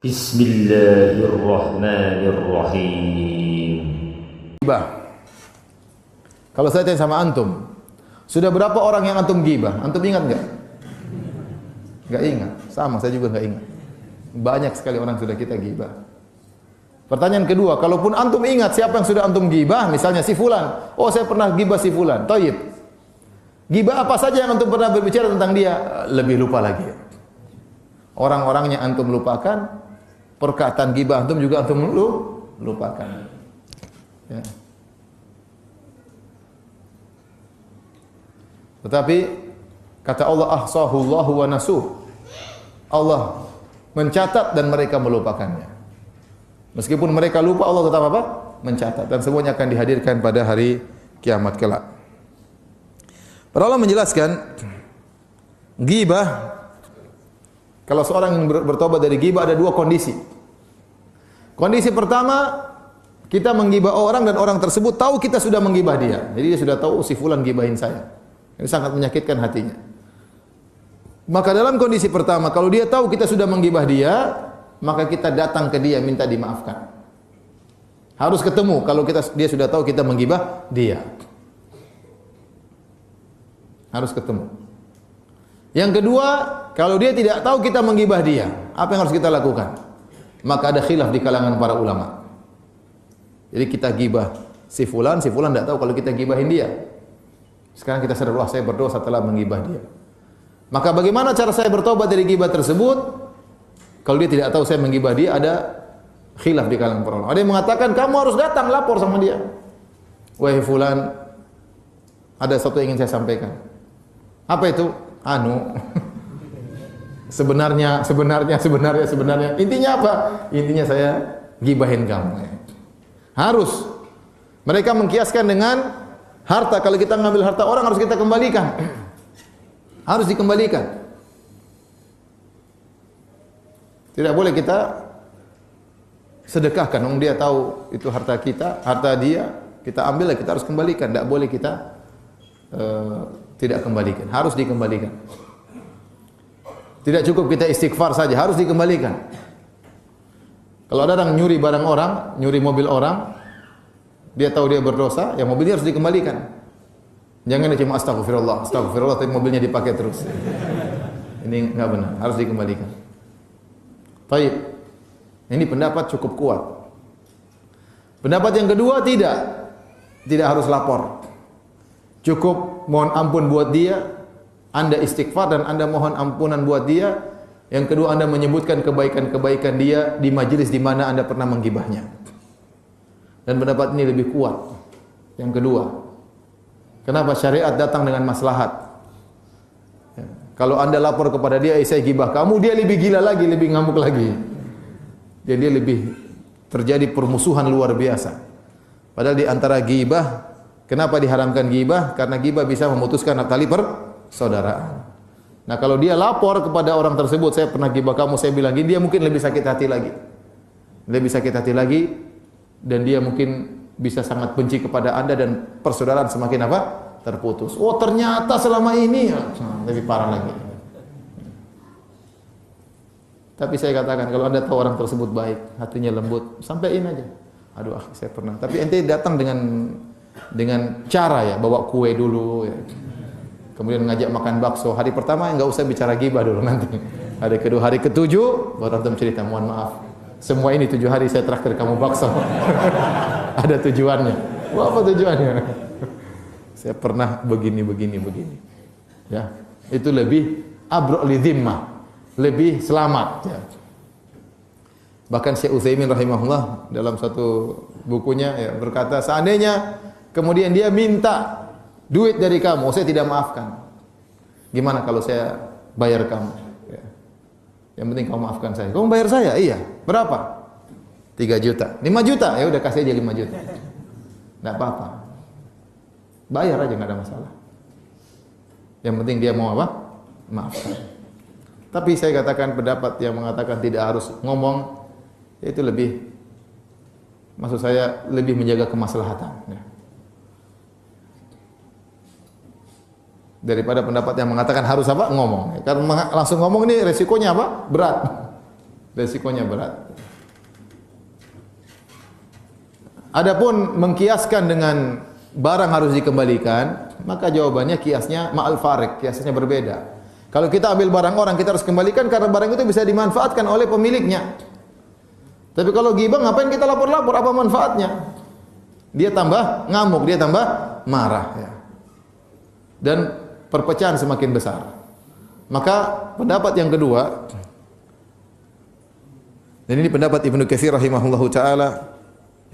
Bismillahirrahmanirrahim. Gibah. Kalau saya tanya sama antum, sudah berapa orang yang antum gibah? Antum ingat enggak? Enggak ingat. Sama, saya juga enggak ingat. Banyak sekali orang sudah kita gibah. Pertanyaan kedua, kalaupun antum ingat siapa yang sudah antum gibah, misalnya si fulan. Oh, saya pernah gibah si fulan. Thayyib. Gibah apa saja yang antum pernah berbicara tentang dia? Lebih lupa lagi. Orang-orangnya antum lupakan. Perkataan gibah antum juga antum lupakan. Ya. Tetapi kata Allah ahsahullahu wa nasuh. Allah mencatat dan mereka melupakannya. Meskipun mereka lupa, Allah tetap apa? Mencatat, dan semuanya akan dihadirkan pada hari kiamat kelak. Para ulama menjelaskan gibah, kalau seorang yang bertobat dari gibah ada dua kondisi. Kondisi pertama, kita menggibah orang dan orang tersebut tahu kita sudah menggibah dia. Jadi dia sudah tahu si fulan gibahin saya. Ini sangat menyakitkan hatinya. Maka dalam kondisi pertama, kalau dia tahu kita sudah menggibah dia, maka kita datang ke dia minta dimaafkan. Harus ketemu kalau dia sudah tahu kita menggibah dia. Harus ketemu. Yang kedua, kalau dia tidak tahu kita menggibah dia, apa yang harus kita lakukan? Maka ada khilaf di kalangan para ulama. Jadi kita gibah si fulan tidak tahu kalau kita gibahin dia. Sekarang kita sadar, wah saya berdosa telah menggibah dia. Maka bagaimana cara saya bertobat dari gibah tersebut? Kalau dia tidak tahu saya menggibah dia, ada khilaf di kalangan para ulama. Ada yang mengatakan kamu harus datang lapor sama dia. Wahai fulan, ada sesuatu yang ingin saya sampaikan. Apa itu? Sebenarnya. Intinya apa? Intinya saya gibahin kamu. Harus. Mereka mengkiaskan dengan harta. Kalau kita ngambil harta orang harus kita kembalikan. Harus dikembalikan. Tidak boleh kita sedekahkan. Dia tahu itu harta kita, harta dia, kita ambil, kita harus kembalikan. Tidak boleh kita tidak kembalikan. Harus dikembalikan. Tidak cukup kita istighfar saja, harus dikembalikan. Kalau ada orang nyuri barang orang, nyuri mobil orang, dia tahu dia berdosa, ya mobilnya harus dikembalikan. Jangan dia cuma astagfirullah, tapi mobilnya dipakai terus. Ini enggak benar, harus dikembalikan. Baik. Ini pendapat cukup kuat. Pendapat yang kedua tidak harus lapor. Cukup mohon ampun buat dia. Anda istighfar dan Anda mohon ampunan buat dia. Yang kedua, Anda menyebutkan kebaikan-kebaikan dia di majelis di mana Anda pernah menggibahnya. Dan pendapat ini lebih kuat. Yang kedua, kenapa syariat datang dengan maslahat? Ya. Kalau Anda lapor kepada dia, saya gibah kamu, dia lebih gila lagi, lebih ngamuk lagi. Jadi dia lebih terjadi permusuhan luar biasa. Padahal di antara gibah, kenapa diharamkan gibah? Karena gibah bisa memutuskan tali persaudaraan. Nah, kalau dia lapor kepada orang tersebut, saya pernah gibah kamu, saya bilang gini, dia mungkin lebih sakit hati lagi. Lebih sakit hati lagi, dan dia mungkin bisa sangat benci kepada Anda, dan persaudaraan semakin apa? Terputus. Oh, ternyata selama ini lebih parah lagi. Tapi saya katakan, kalau Anda tahu orang tersebut baik, hatinya lembut, sampaiin aja. Aduh, saya pernah. Tapi ente datang dengan cara ya, bawa kue dulu ya. Kemudian ngajak makan bakso. Hari pertama enggak usah bicara gibah dulu nanti. Hari kedua, hari ketujuh baru antum cerita, mohon maaf. Semua ini 7 hari saya traktir kamu bakso. Ada tujuannya. Wah, apa tujuannya? Saya pernah begini. Ya. Itu lebih abru' li dhimmah. Lebih selamat ya. Bahkan Syekh Utsaimin rahimahullah dalam satu bukunya ya, berkata, seandainya kemudian dia minta duit dari kamu, saya tidak maafkan. Gimana kalau saya bayar kamu? Ya. Yang penting kamu maafkan saya. Kamu bayar saya? Iya. Berapa? 3 juta. 5 juta? Ya udah kasih aja 5 juta. Enggak apa-apa. Bayar aja, enggak ada masalah. Yang penting dia mau apa? Maafkan. Tapi saya katakan pendapat yang mengatakan tidak harus ngomong, itu lebih, maksud saya lebih menjaga kemaslahatan. Ya. Daripada pendapat yang mengatakan harus apa? Ngomong. Karena langsung ngomong ini resikonya apa? Berat. Resikonya berat. Adapun mengkiaskan dengan barang harus dikembalikan, maka jawabannya kiasnya ma'al farik, kiasnya berbeda. Kalau kita ambil barang orang, kita harus kembalikan karena barang itu bisa dimanfaatkan oleh pemiliknya. Tapi kalau ghibah, ngapain kita lapor-lapor? Apa manfaatnya? Dia tambah ngamuk, dia tambah marah. Ya. Dan perpecahan semakin besar. Maka pendapat yang kedua, dan ini pendapat Ibnu Katsir rahimahullahu taala,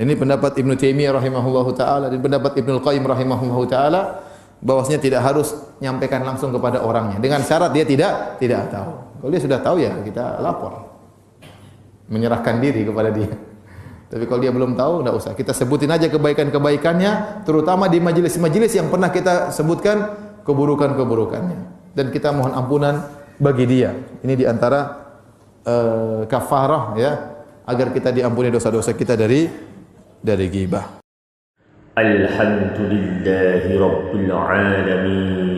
ini pendapat Ibnu Taimiyah rahimahullahu taala, dan pendapat Ibnu Al-Qayyim rahimahullahu taala, bahwasanya tidak harus nyampaikan langsung kepada orangnya, dengan syarat dia tidak tahu. Kalau dia sudah tahu ya kita lapor, menyerahkan diri kepada dia. Tapi kalau dia belum tahu, tidak usah. Kita sebutin aja kebaikan-kebaikannya, terutama di majelis-majelis yang pernah kita sebutkan keburukan-keburukannya. Dan kita mohon ampunan bagi dia. Ini diantara kafarah ya, agar kita diampuni dosa-dosa kita dari ghibah. Alhamdulillahi Rabbil Alamin.